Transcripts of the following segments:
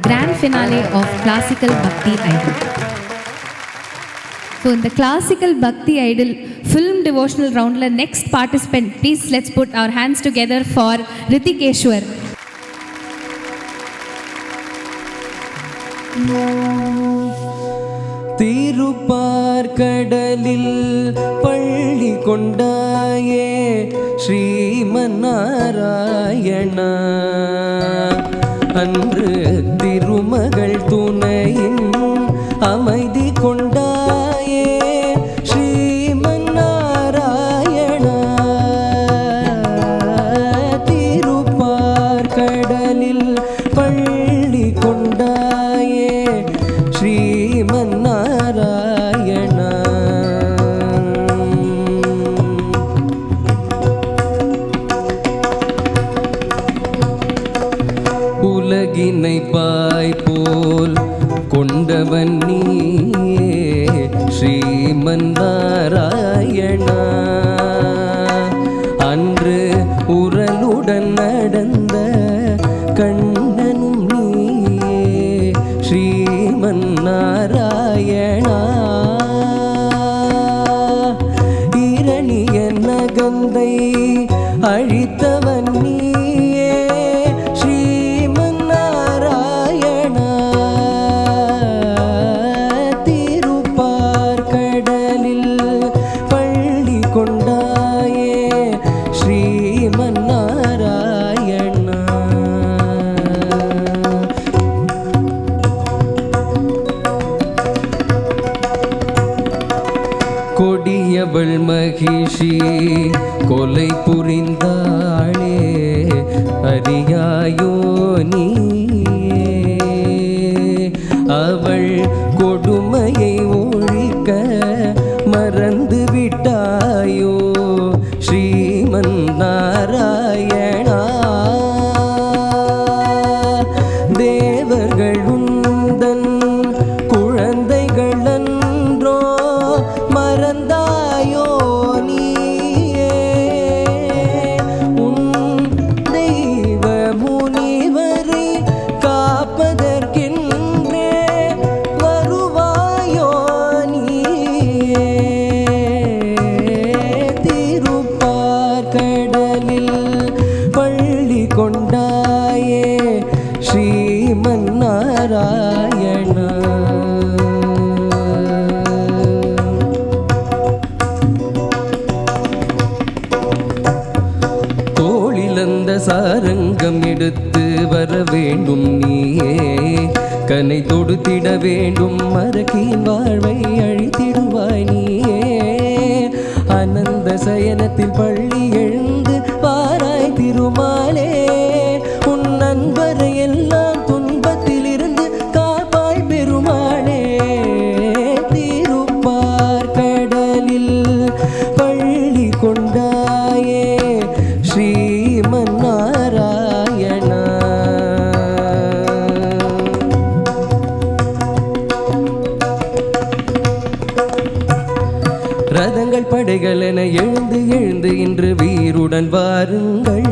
grand finale of Classical Bhakti Idol. So in the Classical Bhakti Idol film devotional round, next participant, please let's put our hands together for Ritikeshwar. திருப்பார்கடலில் பள்ளி கொண்டாயே ஸ்ரீமன்னாராயணா, அன்று திருமகள் துணையின் அமைதி கொண்டாயே ஸ்ரீமன்னாராயணா. திருப்பார்கடலில் பள்ளி கொண்டாயே ஸ்ரீமன்னாராயணா. உலகினை பாய் போல் கொண்டவன் நீயே ஸ்ரீமன்னாராயணா, அன்று உரலுடன் நடந்த கண்ணனும் நீயே ஸ்ரீமன்னாராயணா. இரணிய நகந்தை அழித்தவன் நீயே ஸ்ரீமன்னாராயணா. திருப்பார்கடலில் பள்ளி கொண்டாயே ஸ்ரீமன்னாராயணா. கொடியவள் மகிஷி கொலை புரிந்தாளே அறியாயோ நீயே, அவள் கொடுமையை ஒழிக்க மறந்து விட்டாயோ ஸ்ரீமன்னாராயணா. தேவர்கள் உந்தன் குழந்தைகள் அன்றோ மறந்தாயோ நீயே, உன் தெய்வ முனிவரை காப்பதற்கென்றே வருவாயோ நீயே. திருப்பார்கடலில் பள்ளி கொண்டாயே ஸ்ரீமன்னாராயணா. தோளிலந்த சாரங்கம் எடுத்து வர வேண்டும் நீயே, கனை தொடுத்திட வேண்டும் மரக்கின் வாழ்வை அழித்திடுவாய் நீயே. அனந்த சயனத்தில் பள்ளி எழுந்து வாராய் திருமாலே, உன் நண்பரை எல்லாம் துன்பத்தில் இருந்து காப்பாய் பெருமாளே. திருப்பார்கடலில் பள்ளி கொண்டாயே ஸ்ரீமன்னாராயணா. ரதங்கள் படைகள் என எழுந்து எழுந்து இன்று வீருடன் வாருங்கள்,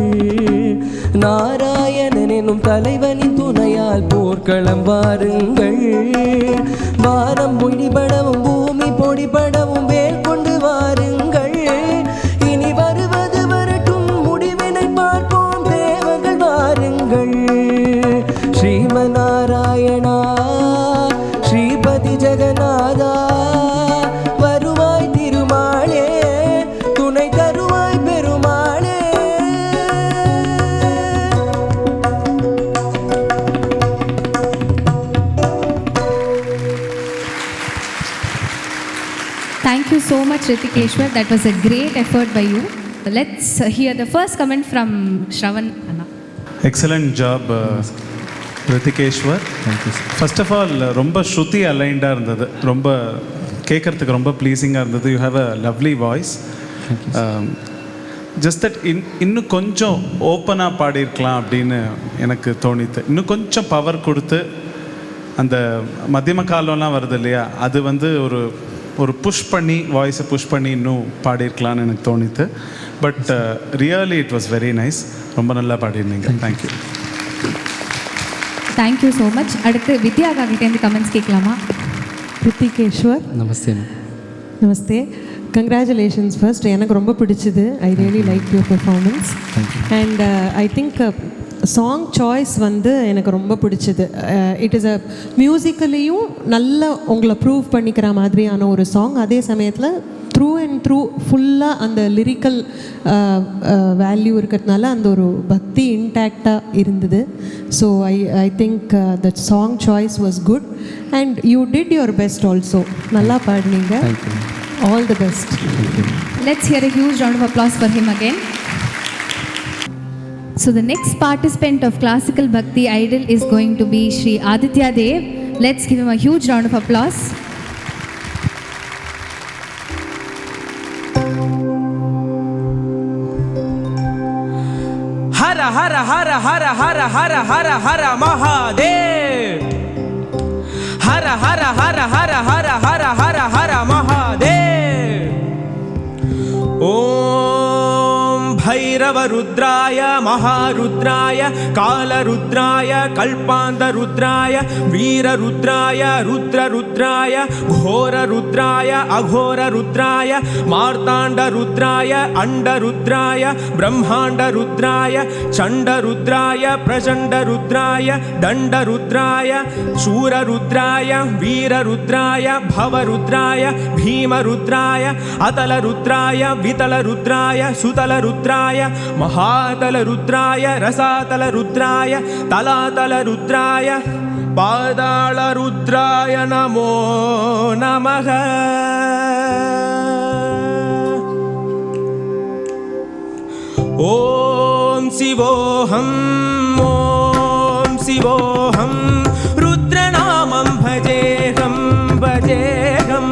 நாராயணன் எனும் தலைவனின் துணையால் போர்க்களம் வாருங்கள். வானம் பொடிபடவும் பூமி பொடிபடவும் வேல் கொண்டு வாருங்கள், இனி வருவது வரட்டும் முடிவினை பார்ப்போம் தேவர்கள் வாருங்கள். ஸ்ரீமன்னாராயணா ஸ்ரீபதி ஜெகநாதா, வருவாய் திருமாலே துணை தருவாய் பெருமாளே. Thank you so much, Ritikeshwar. That was a great effort by you. Let's hear the first comment from Shravan Anna. Excellent job, Ritikeshwar. Thank you, sir. First of all, ரொம்ப ஸ்ருதி அலைண்டாக இருந்தது, ரொம்ப கேட்குறதுக்கு ரொம்ப ப்ளீஸிங்காக இருந்தது. You have a lovely voice. Just that இன்னும் கொஞ்சம் ஓப்பனாக பாடியிருக்கலாம் அப்படின்னு எனக்கு தோணித்து. இன்னும் கொஞ்சம் பவர் கொடுத்து அந்த மத்தியம காலம்லாம் வருது இல்லையா, அது வந்து ஒரு புஷ் பண்ணி வாய்ஸை புஷ் பண்ணி இன்னும் பாடியிருக்கலான்னு எனக்கு தோணித்து. But really it was very nice. ரொம்ப நல்லா பாடியிருந்தீங்க. தேங்க்யூ. Thank you so much. அடுத்து வித்யா கிட்டேருந்து கமெண்ட்ஸ் கேட்கலாமா? ரித்திகேஸ்வர், நமஸ்தே. நமஸ்தே. Congratulations first. எனக்கு ரொம்ப பிடிச்சது. I really like your performance. And I think song choice வந்து எனக்கு ரொம்ப பிடிச்சது. இட் இஸ் அ மியூசிக்கலியும் நல்ல உங்களை ப்ரூவ் பண்ணிக்கிற மாதிரியான ஒரு சாங். அதே சமயத்தில் த்ரூ அண்ட் த்ரூ ஃபுல்லாக அந்த லிரிக்கல் வேல்யூ இருக்கிறதுனால அந்த ஒரு பக்தி இன்டாக்டாக இருந்தது. So I think the song choice was good and you did your best also. நல்லா பாடினீங்க. All the best. Let's hear a huge round of applause for him again. So the next participant of Classical Bhakti Idol is going to be Shri Aditya Dev. Let's give him a huge round of applause. Hara Hara Hara Hara Hara Hara Hara Hara Mahadev. Hara Hara Hara Hara Hara Hara Hara Hara Mahadev. Om भैरवरुद्राय महारुद्राय कालरुद्राय कल्पान्तरुद्राय वीररुद्राय रुद्ररुद्राय घोररुद्राय अघोररुद्राय मार्ताण्डरुद्राय अण्डरुद्राय ब्रह्माण्डरुद्राय चण्डरुद्राय प्रचण्डरुद्राय दण्डरुद्राय शूररुद्राय वीररुद्राय भवरुद्राय भीमरुद्राय अतलरुद्राय वितलरुद्राय सुतलरुद्राय महातलरुद्राय रसातलरुद्राय तलातलरुद्राय पातालरुद्राय नमो नमः. ॐ शिवोऽहं ॐ शिवोऽहं रुद्रनामं भजेऽहं भजेऽहं.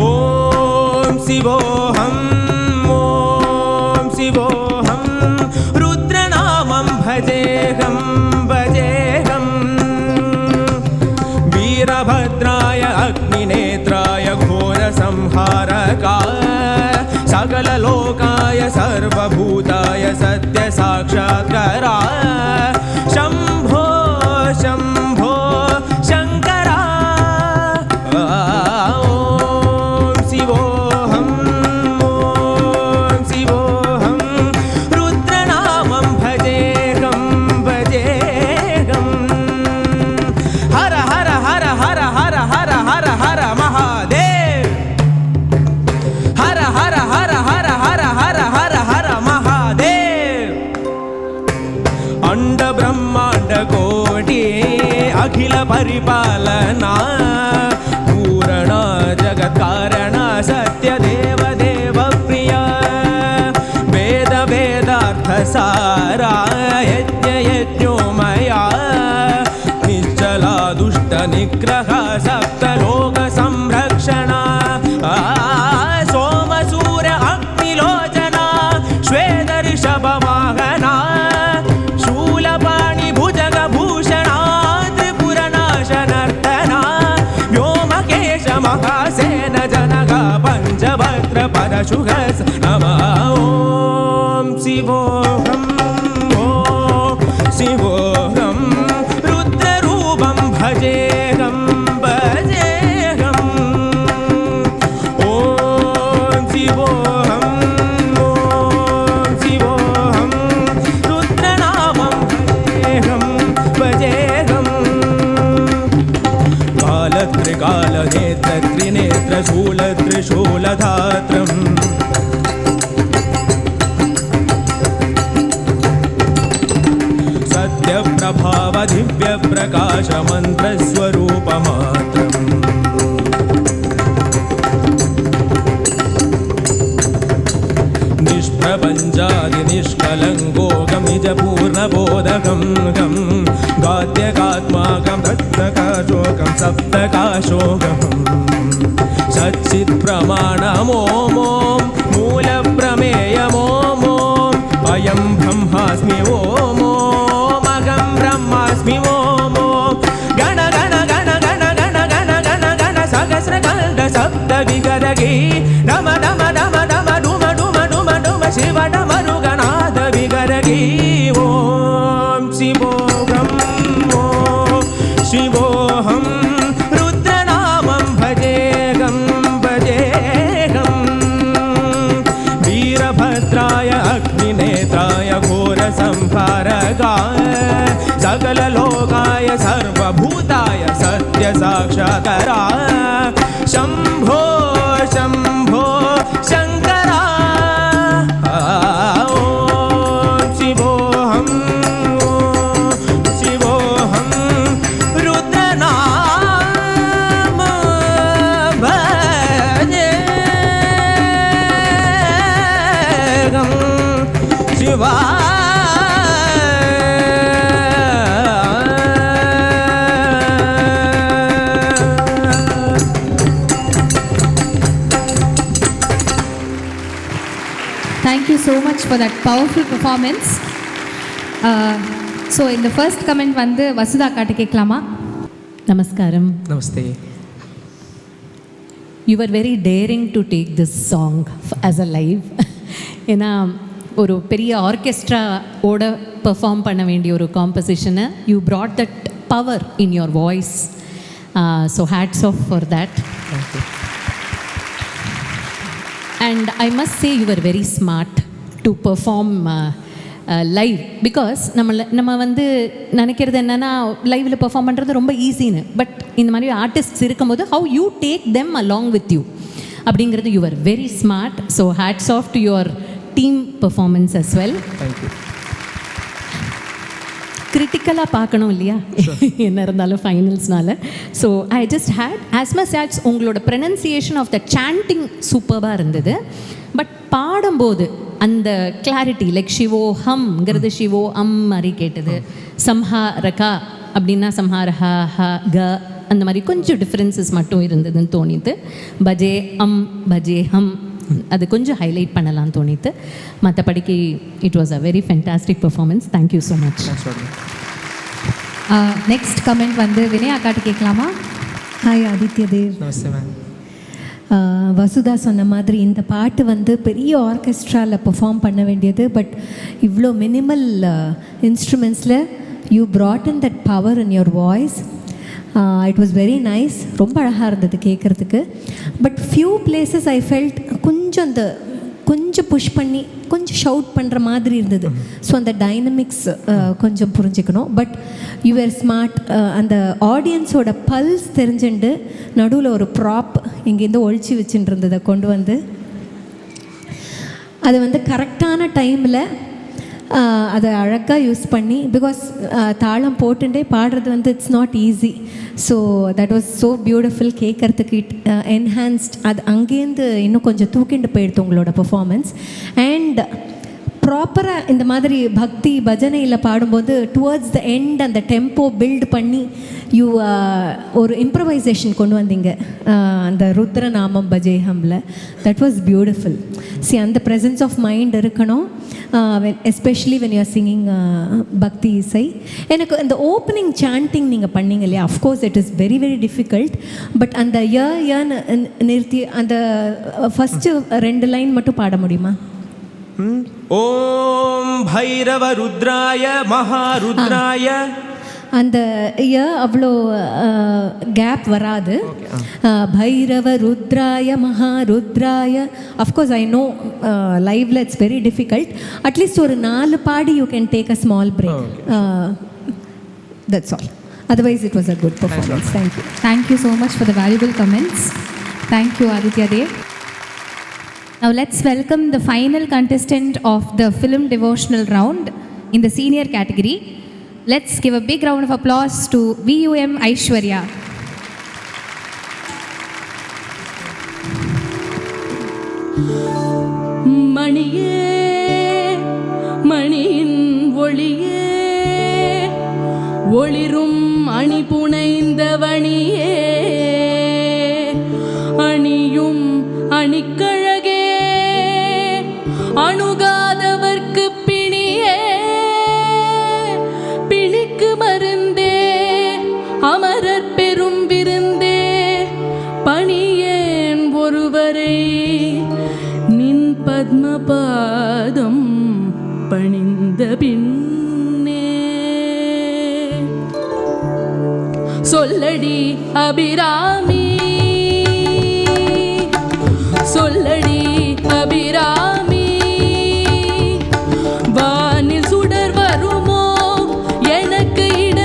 ॐ शिवोऽहं ॐ शिवोऽहं रुद्रनामं भजेऽहं भजेऽहं. वीरभद्राय अग्निनेत्राय घोरसंहारकाय सकललोकाय सर्वभूताय सत्यसाक्षात्काराय शम्भो शम्भो शङ्करा. ॐ शिवोऽहं ॐ शिवोऽहं रुद्रनामं भजेऽहं भजेऽहं. हर हर हर हर हर हर हर हर महादेव. हर हर हर हर हर हर हर हर महादेव. अंड ब्रह्मांड कोटि अखिल परिपालना पूर्ण जगत् कारण सत्य देव देव प्रिय वेद वेदार्थ सारा यज्ञ यज्ञोमया निश्चला दुष्ट निग्रह सप्तलोक संरक्षण सोम सूर्य अग्निलोचना श्वेत ऋषभ वाहना शूलपाणि भुजग भूषणा त्रिपुरनाशनर्तना व्योमकेश महासेन जनक पंचभद्र परशुघस नमः. ॐ शिवोऽहं ॐ शिवोऽहं रुद्ररूपं भजेऽहं भजेऽहं. ॐ शिवोऽहं ॐ शिवोऽहं रुद्रनामं भजेऽहं भजेऽहं. कालत्रिकालनेत्र त्रिनेत्र शूलत्रिशूलधात्रम् सत्यप्रभाव दिव्यप्रकाश मन्त्रस्वरूपमात्रम्. निष्प्रपञ्चादि निष्कलङ्कोकं निजपूर्णबोधकं गं गाद्यकात्माकं दत्तकाशोकं सप्तकाशोकम् सच्चित्प्रमाणमोमों मूलप्रमेयमोमों अयं ब्रह्मास्मि ओमोमहं ब्रह्मास्मि ओमों गण गण गण गण गण गण गण गण सहस्रकल्प सप्तविगदगी नम नम नम नम डुम डुम डुम डुम शिव डमरुगनाद विगदगी. ॐ शिवोऽहं सकललोकाय सर्वभूताय सत्यसाक्षात्कारा शम्भो शम्भो शङ्करा शिवोऽहं रुद्रनाम भजेऽहं Shiva Thank you so much for that powerful performance. So in the first comment வந்து வசுதா காட்ட கேட்கலாமா? Namaskaram. नमस्ते. You were very daring to take this song as a live. ஏன்னா ஒரு பெரிய ஆர்கெஸ்ட்ரா ஓட பெர்ஃபார்ம் பண்ண வேண்டிய ஒரு காம்போசிஷனை you brought that power in your voice. So hats off for that. Thank you. And I must say you were very smart to perform live because நம்ம வந்து நினைக்கிறது என்னென்னா லைவில் பெர்ஃபார்ம் பண்ணுறது ரொம்ப ஈஸின்னு பட் இந்த மாதிரி ஆர்டிஸ்ட்ஸ் இருக்கும்போது how you take them along with you அப்படிங்கிறது you were very smart. So hats off to your team performance as well. Thank you. கிரிட்டிக்கலாக பார்க்கணும் இல்லையா என்ன இருந்தாலும் ஃபைனல்ஸ்னால so I just had as much as உங்களோட ப்ரனன்சியேஷன் ஆஃப் த சாண்டிங் சூப்பராக இருந்தது but பாடும்போது அந்த கிளாரிட்டி லைக் ஷிவோ ஹம்ங்கிறது ஷிவோ மாதிரி கேட்டது சம்ஹாரகா அப்படின்னா சம்ஹாரஹா ஹ க அந்த மாதிரி கொஞ்சம் டிஃப்ரென்சஸ் மட்டும் இருந்ததுன்னு தோணிது பஜே பஜே ஹம் அது கொஞ்சம் ஹைலைட் பண்ணலாம்னு தோணித்து மற்றபடிக்கு it was a very fantastic performance. Thank you so much. Next comment வந்து வினயா காட்ட கேட்கலாமா? ஹாய் ஆதித்ய தேவ். नमस्ते मैम. வசுதா சொன்ன மாதிரி இந்த பாட்டு வந்து பெரிய ஆர்கெஸ்ட்ராவில் பெர்ஃபார்ம் பண்ண வேண்டியது பட் இவ்வளோ மினிமல் இன்ஸ்ட்ருமெண்ட்ஸில் you brought in that power in your voice. It was very nice. ரொம்ப அழகாக இருந்தது கேட்குறதுக்கு. But few places I felt கொஞ்சம் புஷ் பண்ணி கொஞ்சம் ஷவுட் பண்ணுற மாதிரி இருந்தது. ஸோ அந்த டைனமிக்ஸ் கொஞ்சம் புரிஞ்சுக்கணும். But you are smart. அந்த ஆடியன்ஸோட பல்ஸ் தெரிஞ்சுண்டு நடுவில் ஒரு ப்ராப் இங்கேருந்து ஒழிச்சு வச்சுட்டு இருந்ததை கொண்டு வந்து அது வந்து கரெக்டான டைமில் அதை அழகாக யூஸ் பண்ணி பிகாஸ் தாளம் போட்டுட்டே பாடுறது வந்து it's not easy. So that was so beautiful. கேட்குறதுக்கு இட் என்ஹான்ஸ்ட். அது அங்கேருந்து இன்னும் கொஞ்சம் தூக்கிண்டு போயிடுது உங்களோட பெர்ஃபார்மன்ஸ். அண்ட் ப்ராப்பராக இந்த மாதிரி பக்தி பஜனையில் பாடும்போது டுவர்ட்ஸ் த எண்ட் அந்த டெம்போ பில்ட் பண்ணி யூ ஒரு இம்ப்ரவைசேஷன் கொண்டு வந்தீங்க அந்த ருத்ரநாமம் பஜேஹமில். That was beautiful. அந்த ப்ரெசன்ஸ் ஆஃப் மைண்ட் இருக்கணும் especially when you are singing பக்தி இசை. எனக்கு இந்த ஓப்பனிங் சாண்டிங் நீங்கள் பண்ணீங்க இல்லையா, of course it is very very difficult. But அந்த நிறுத்தி அந்த ஃபஸ்ட்டு 2 லைன் மட்டும் பாட முடியுமா? ஓம் பைரவ ருத்ராய மகாருத்ராய. அந்த அவ்வளோ கேப் வராது. பைரவ ருத்ராய மகாருத்ராய. அஃப்கோர்ஸ் ஐ நோ லைவ்ல இட்ஸ் வெரி டிஃபிகல்ட். அட்லீஸ்ட் ஒரு 4 பாடி you can take a small break. That's all. Otherwise it was a good performance. Thank you. Thank you so much for the valuable comments. Thank you Aditya Dev. Now let's welcome the final contestant of the film devotional round in the senior category. Let's give a big round of applause to VUM Aishwarya. மணியே மணியின் ஒளியே ஒளிரும் அணி புனைந்த வணியே அணியும் அணிக்கழகே அணுகாதவர்க்கு பிணியே பிணிக்கு மருந்தே அமரர் பெரும் விருந்தே பணியேன் ஒருவரை நின் பத்மபாதம் பணிந்த பின்னே சொல்லடி அபிராமி சொல்லடி அபிராமி வானில் சுடர் வருமோ எனக்கு இட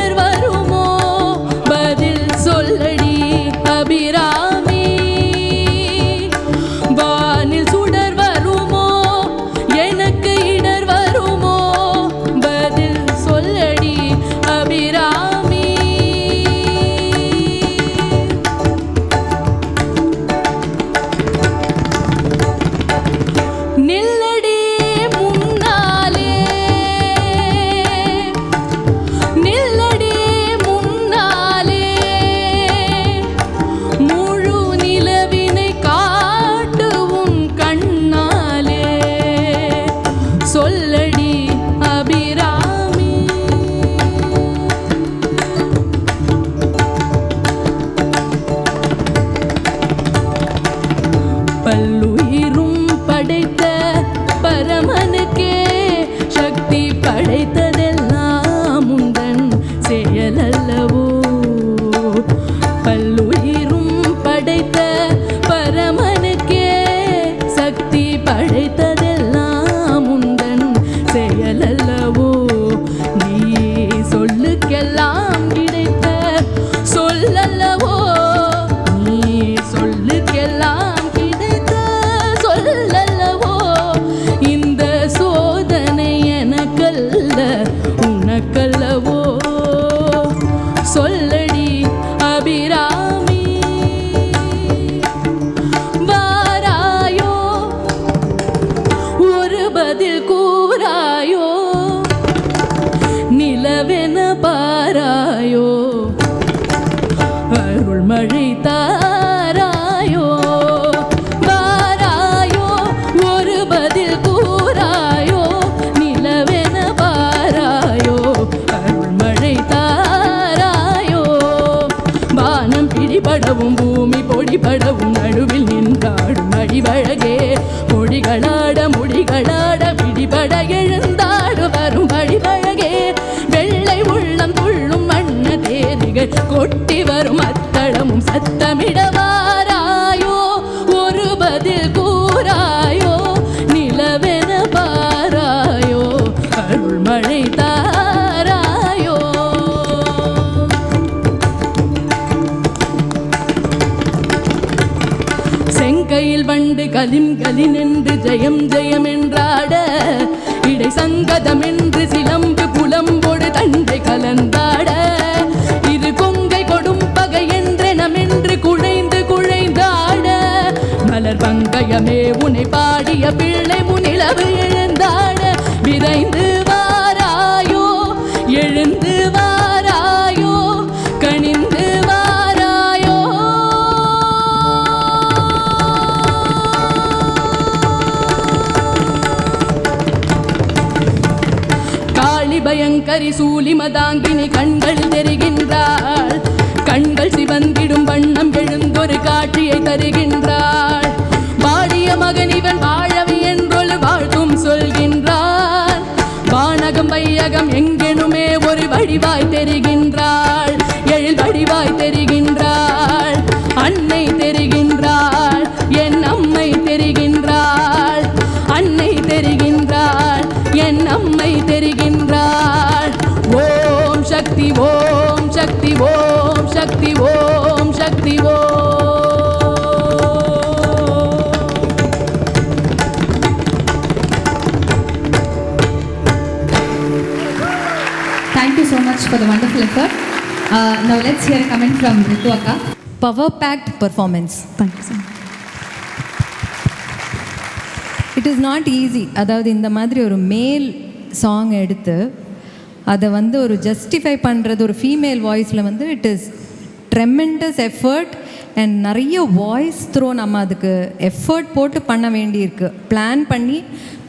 படவும் பூமி பொடிபடவும் நடுவில் நின்றாடும் அடிவழகே மொழிகளாட முடிகளாட பிடிபட எழுந்தாடு வரும் வழிவழகே வெள்ளை உள்ளம் துள்ளும் வண்ண தேரிகள் கொட்டி வரும் அத்தளமும் சத்தமிடவாராயோ ஒரு பதில் கூறாயோ நிலவென பாராயோ அருள் மழை தாராயோ. செங்கையில் வண்டு கலிம் கலினென்று ஜெயம் ஜெயம் என்றாட இடை சங்கதம் என்று சிலம்பு புலம்பொடு தண்டை கலந்தாட இது கொங்கை கொடும் பகை என்றெனமென்று குழைந்து குழைந்தாட மலர் பங்கயமே உனை பாடிய பிள்ளை முனிலவு எழுந்தாட விரைந்து வாராயோ எழுந்து வாராயோ கணிந்து வாராயோ. காளி பயங்கரி சூலி மதாங்கினி கண்கள் தெரிகின்றாள் கண்கள் சிவந்திடும் வண்ணம் எழுந்தொரு காட்சியை தருகின்றாள் வாடிய மகன் இவன் வாழவி என்றொரு வாழ்த்தும் சொல்கின்றாள் வானகம் வையகம் எங்கெனுமே ஒரு வடிவாய் தெரிகின்றாள் எழில் வடிவாய் தெரிகின்றாள் அன்னை தெரிகின்றாள் என் அம்மை தெரிகின்றாள் அன்னை தெரிகின்றாள் என் அம்மை தெரிகின்றாள். ஓம் Shakti Om Shakti Om Shakti Om Shakti Om. Thank you so much for the wonderful effort. Now let's hear a comment from Ritu Akka. Power-packed performance. Thank you so much. It is not easy. அதாவது இந்த மாதிரி ஒரு மேல் சாங் எடுத்து அதை வந்து ஒரு ஜஸ்டிஃபை பண்ணுறது ஒரு ஃபீமேல் வாய்ஸில் வந்து it is tremendous effort and நிறைய வாய்ஸ் த்ரோ நம்ம அதுக்கு எஃபர்ட் போட்டு பண்ண வேண்டியிருக்கு. பிளான் பண்ணி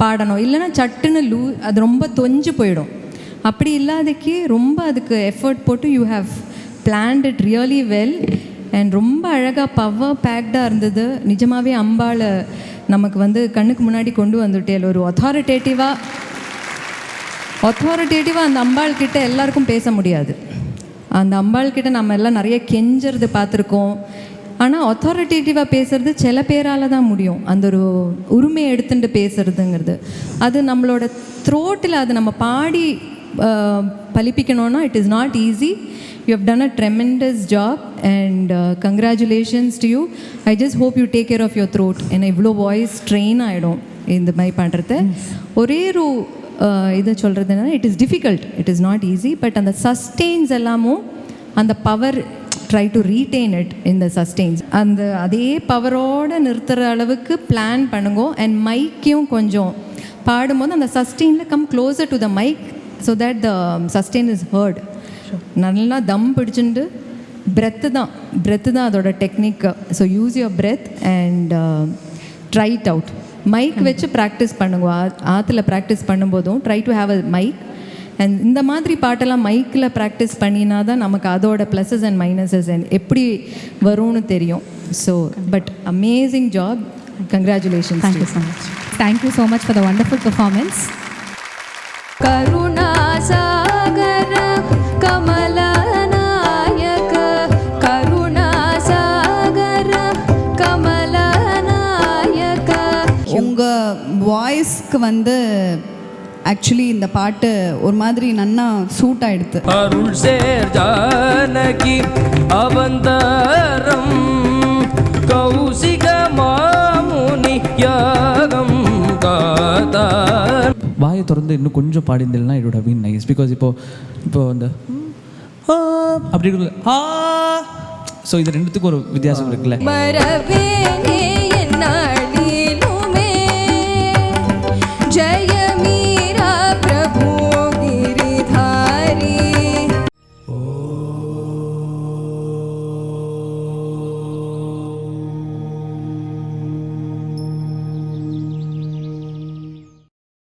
பாடணும், இல்லைன்னா சட்டுன்னு அது ரொம்ப தொஞ்சு போயிடும். அப்படி இல்லாதக்கு ரொம்ப அதுக்கு எஃபர்ட் போட்டு you have plant it really well and ரொம்ப அழகாக பவர் பேக்டாக இருந்தது. நிஜமாகவே அம்பாளை நமக்கு வந்து கண்ணுக்கு முன்னாடி கொண்டு வந்துட்டேன். ஒரு அத்தாரிட்டேட்டிவாக அந்த அம்பாள் கிட்ட எல்லாருக்கும் பேச முடியாது. அந்த அம்பாள் கிட்ட நம்ம எல்லாம் நிறைய கெஞ்சறது பார்த்துருக்கோம். ஆனால் அத்தாரிட்டேட்டிவாக பேசுகிறது சில பேரால் தான் முடியும். அந்த ஒரு உரிமையை எடுத்துட்டு பேசுறதுங்கிறது அது நம்மளோட த்ரோட்டில் அது நம்ம பாடி பலிப்பிக்கணும்னா it is not easy. You have done a tremendous job and congratulations to you. I just hope you take care of your throat. And இவ்வளோ வாய்ஸ் ட்ரெயின் ஆகிடும் இந்த மாதிரி பண்ணுறது. ஒரே ஒரு இதை சொல்கிறதுனா it is difficult, it is not easy. But அந்த சஸ்டெயின்ஸ் எல்லாமும் அந்த power try to retain it in the sustains. அந்த அதே பவரோடு நிறுத்துகிற அளவுக்கு பிளான் பண்ணுங்க. அண்ட் மைக்கையும் கொஞ்சம் பாடும்போது அந்த சஸ்டெயினில் come closer to the mic so that the sustain is heard. நல்லா தம் பிடிச்சுட்டு பிரெத்து தான் அதோட technique. So use your breath and try it out. Mic வச்சு ப்ராக்டிஸ் பண்ணுங்க. ஆற்றுல ப்ராக்டிஸ் பண்ணும்போதும் try to have a mic. And இந்த மாதிரி பாட்டெல்லாம் மைக்கில் ப்ராக்டிஸ் பண்ணினா தான் நமக்கு அதோட ப்ளஸஸ் அண்ட் மைனஸஸ் அண்ட் எப்படி வரும்னு தெரியும். So but amazing job, congratulations. Thank you so much. Thank you so much for the wonderful performance. கருணாசாகர கமலநாயக கருணாசாகர கமலநாயக. உங்கள் வாய்ஸ்க்கு வந்து ஆக்சுவலி இந்த பாட்டு ஒரு மாதிரி நன்னா சூட் ஆயிடுது. அருள் சேர் ஜானகி அவந்தரம் கௌசிக மாமுனி யாகம் காதார். வாயை திறந்து இன்னும் கொஞ்சம் பாடிந்தேன்னா it would have been nice. Because இப்போ அந்த அப்படி இருக்குல்ல ஸோ இது ரெண்டுத்துக்கும் ஒரு வித்தியாசம் இருக்குல்ல. மரவேணி